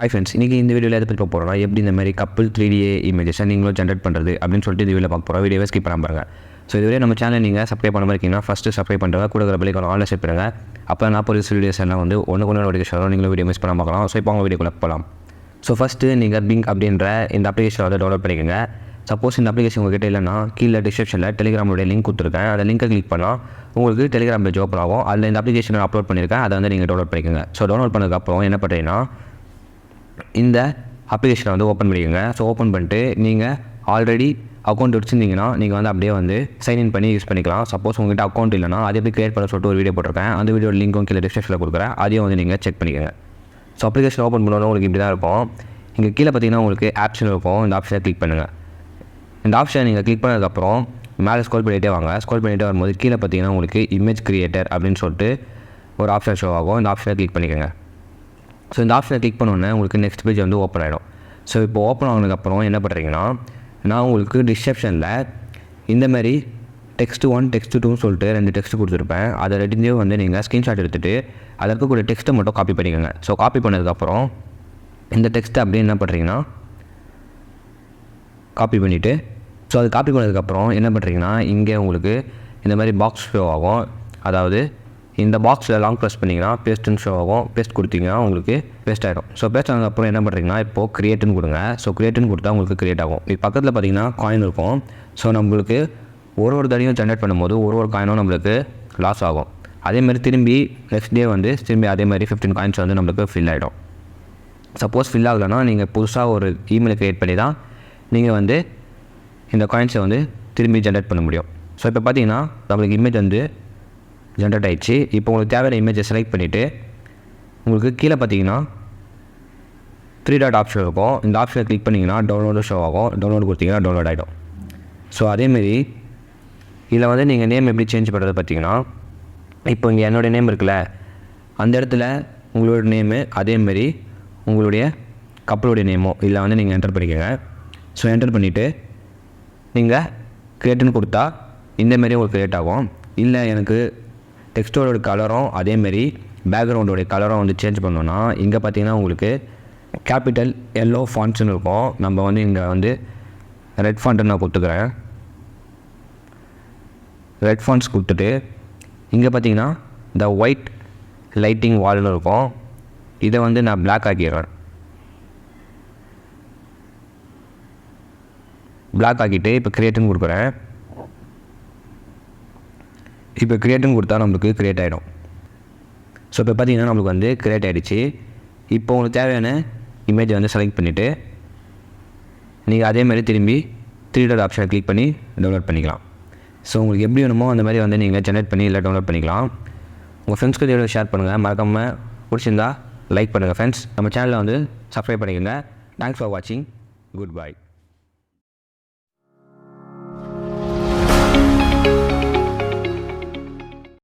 Hi friends, இன்றைக்கி இந்த வீடியோவில் எதை பற்றி பார்க்க போகிறோம்னா எப்படி இந்த மாதிரி கப்பிள் 3D இமேஜஸை நீங்களும் ஜென்ரேட் பண்ணுறது அப்படின்னு சொல்லிட்டு இந்த வீடியோவில் பார்க்க போகிறோம். வீடியோவை ஸ்கிப் பண்ண பாருங்க. ஸோ இதுவரை நம்ம சேனல் நீங்கள் சப்ஸ்கிரைப் பண்ண மாதிரி இருக்கீங்கன்னா ஃபஸ்ட்டு சப்ஸ்கிரைப் பண்ணுறங்க, கூட இருக்கிற பெல்லைக்கான ஆன்லைன் செட் பண்ணுங்க. அப்போ நான் போகிற வீடியோஸ் எல்லாம் வந்து ஒன்று நோட்டிஃபிகேஷன் நீங்களும் வீடியோ மிஸ் பண்ண பார்க்கலாம். ஸோ இப்போ அவங்க வீடியோக்குள்ள போகலாம். ஸோ ஃபஸ்ட்டு நீங்கள் பிங்க் அப்படின்ற இந்த அப்ளிகேஷனை வந்து டவுன்லோட் பண்ணிக்கோங்க. சப்போஸ் இந்த அப்ளிகேஷன் உங்கள்கிட்ட இல்லைனா கீழே டிஸ்கிரிப்ஷனில் டெலிகிராமோட லிங்க் கொடுத்துருக்கேன். அந்த லிங்கை கிளிக் பண்ணால் உங்களுக்கு டெலிகிராம் பேஜ் ஓப்பன் ஆகும். அதில் இந்த அப்ளிகேஷனை அப்லோட் பண்ணியிருக்கேன். அதை வந்து நீங்கள் டவுன்லோட் பண்ணிக்கோங்க. ஸோ டவுன்லோட் பண்ணதுக்கப்புறம் என்ன பண்ணுறீங்கன்னா இந்த அப்ளிகேஷனை வந்து ஓப்பன் பண்ணிக்கோங்க. ஸோ ஓப்பன் பண்ணிட்டு நீங்கள் ஆல்ரெடி அக்கௌண்ட் வச்சுருந்தீங்கன்னா நீங்கள் வந்து அப்படியே வந்து சைன்இன் பண்ணி யூஸ் பண்ணிக்கலாம். சப்போஸ் உங்கள்கிட்ட அக்கௌண்ட் இல்லைனா அது எப்படி கிரியேட் பண்ண சொல்லிட்டு ஒரு வீடியோ போட்டிருக்கேன். அந்த வீடியோ லிங்க்கும் கீழே டிஸ்கிரிப்ஷனில் கொடுக்குறேன். அதையும் வந்து நீங்கள் செக் பண்ணிக்கோங்க. ஸோ அப்ளிகேஷன் ஓப்பன் பண்ணணும் உங்களுக்கு இப்படி தான் இருக்கும். இங்கே கீழே பார்த்தீங்கன்னா உங்களுக்கு ஆப்ஷன் இருக்கும். இந்த ஆப்ஷனை கிளிக் பண்ணுங்கள். இந்த ஆப்ஷனை நீங்கள் கிளிக் பண்ணதுக்கப்புறம் மேலே ஸ்க்ரோல் பண்ணிகிட்டே வாங்க. ஸ்க்ரோல் பண்ணிகிட்டே வரும்போது கீழே பார்த்தீங்கன்னா உங்களுக்கு இமேஜ் கிரியேட்டர் அப்படின்னு சொல்லிட்டு ஒரு ஆப்ஷன் ஷோ ஆகும். இந்த ஆப்ஷனை கிளிக் பண்ணிக்கோங்க. ஸோ இந்த ஆப்ஷனை கிளிக் பண்ணோன்னே உங்களுக்கு நெக்ஸ்ட் பேஜ் வந்து ஓப்பன் ஆகிடும். ஸோ இப்போ ஓப்பன் ஆனதுக்கப்புறம் என்ன பண்ணுறீங்கன்னா நான் உங்களுக்கு டிஸ்கிரிப்ஷனில் இந்தமாதிரி text 1 text 2ன்னு சொல்லிட்டு 2 டெக்ஸ்ட் கொடுத்துருப்பேன். அதை ரெண்டுத்தையும் வந்து நீங்கள் ஸ்க்ரீன்ஷாட் எடுத்துகிட்டு அதில் இருக்கக்கூடிய டெக்ஸ்ட்டை மட்டும் காப்பி பண்ணிக்கோங்க. ஸோ காப்பி பண்ணதுக்கப்புறம் இந்த டெக்ஸ்ட்டை அப்படியே என்ன பண்ணுறீங்கன்னா காப்பி பண்ணிவிட்டு ஸோ அது காப்பி பண்ணதுக்கப்புறம் என்ன பண்ணுறீங்கன்னா இங்கே உங்களுக்கு இந்த மாதிரி பாக்ஸ் ஷோ ஆகும். அதாவது இந்த பாக்ஸில் லாங் ப்ரெஸ் பண்ணிங்கன்னா பேஸ்ட்டுன்னு ஷோ ஆகும். பேஸ்ட் கொடுத்தீங்கன்னா உங்களுக்கு பேஸ்ட் ஆகிடும். ஸோ பேஸ்ட் ஆனதுக்கப்புறம் என்ன பண்ணுறீங்கன்னா இப்போது க்ரியேட்டுன்னு கொடுங்க. ஸோ க்ரியேட்டுன்னு கொடுத்தா உங்களுக்கு க்ரியேட் ஆகும். இது பக்கத்தில் பார்த்தீங்கன்னா காயின் இருக்கும். ஸோ நம்மளுக்கு ஒரு தடையும் ஜென்ரேட் பண்ணும்போது ஒரு காயினும் நம்மளுக்கு லாஸ் ஆகும். அதேமாதிரி திரும்பி நெக்ஸ்ட் டே வந்து திரும்பி அதேமாதிரி 15 காயின்ஸ் வந்து நம்மளுக்கு ஃபில் ஆகிடும். சப்போஸ் ஃபில் ஆகலைன்னா நீங்கள் புதுசாக ஒரு இமெயில் க்ரியேட் பண்ணி தான் நீங்கள் வந்து இந்த காயின்ஸை வந்து திரும்பி ஜென்ரேட் பண்ண முடியும். ஸோ இப்போ பார்த்தீங்கன்னா நம்மளுக்கு இமேஜ் வந்து ஜென்ரேட் ஆகிடுச்சு. இப்போ உங்களுக்கு தேவையான இமேஜை செலக்ட் பண்ணிவிட்டு உங்களுக்கு கீழே பார்த்தீங்கன்னா 3 டாட் ஆப்ஷன் இருக்கும். இந்த ஆப்ஷனை கிளிக் பண்ணிங்கன்னா டவுன்லோடு ஷோ ஆகும். டவுன்லோடு கொடுத்தீங்கன்னா டவுன்லோட் ஆகிடும். ஸோ அதேமாரி இதில் வந்து நீங்கள் நேம் எப்படி சேஞ்ச் பண்ணுறது பார்த்தீங்கன்னா இப்போ இங்கே என்னுடைய நேம் இருக்குல்ல அந்த இடத்துல உங்களோட நேமு அதேமாரி உங்களுடைய கப்பலுடைய நேமோ இதில் வந்து நீங்கள் என்டர் பண்ணிக்கோங்க. ஸோ என்டர் பண்ணிவிட்டு நீங்கள் க்ரியேட்டுன்னு கொடுத்தா இந்தமாரி உங்களுக்கு க்ரியேட் ஆகும். இல்லை எனக்கு டெக்ஸ்ட்டோட கலரும் அதேமாரி பேக்ரவுண்டோடைய கலரும் வந்து சேஞ்ச் பண்ணோன்னா இங்கே பார்த்தீங்கன்னா உங்களுக்கு கேபிட்டல் எல்லோ ஃபாண்ட்ஸ்னு இருக்கும். நம்ம வந்து இங்கே வந்து ரெட் ஃபாண்ட்டு நான் கொடுத்துக்கிறேன். ரெட் ஃபாண்ட்ஸ் கொடுத்துட்டு இங்கே பார்த்தீங்கன்னா இந்த ஒயிட் லைட்டிங் வால்னு இருக்கும். இதை வந்து நான் பிளாக் ஆக்கிடுறேன். பிளாக் ஆக்கிட்டு இப்போ க்ரியேட்டுன்னு கொடுக்குறேன். இப்போ க்ரியேட்டுன்னு கொடுத்தா நம்மளுக்கு க்ரியேட் ஆகிடும். ஸோ இப்போ பார்த்தீங்கன்னா நம்மளுக்கு வந்து க்ரியேட் ஆகிடுச்சு. இப்போ உங்களுக்கு தேவையான இமேஜை வந்து செலக்ட் பண்ணிவிட்டு நீங்கள் அதேமாதிரி திரும்பி 3 டாட் ஆப்ஷனை கிளிக் பண்ணி டவுன்லோட் பண்ணிக்கலாம். ஸோ உங்களுக்கு எப்படி வேணுமோ அந்த மாதிரி வந்து நீங்கள் ஜென்ரேட் பண்ணி இல்லை டவுன்லோட் பண்ணிக்கலாம். உங்கள் ஃப்ரெண்ட்ஸ்க்கு இதோட ஷேர் பண்ணுங்கள். மறக்காமல் பிடிச்சிருந்தா லைக் பண்ணுங்கள். ஃப்ரெண்ட்ஸ் நம்ம சேனலில் வந்து சப்ஸ்கிரைப் பண்ணிக்கோங்க. தேங்க்ஸ் ஃபார் வாட்சிங். Good bye.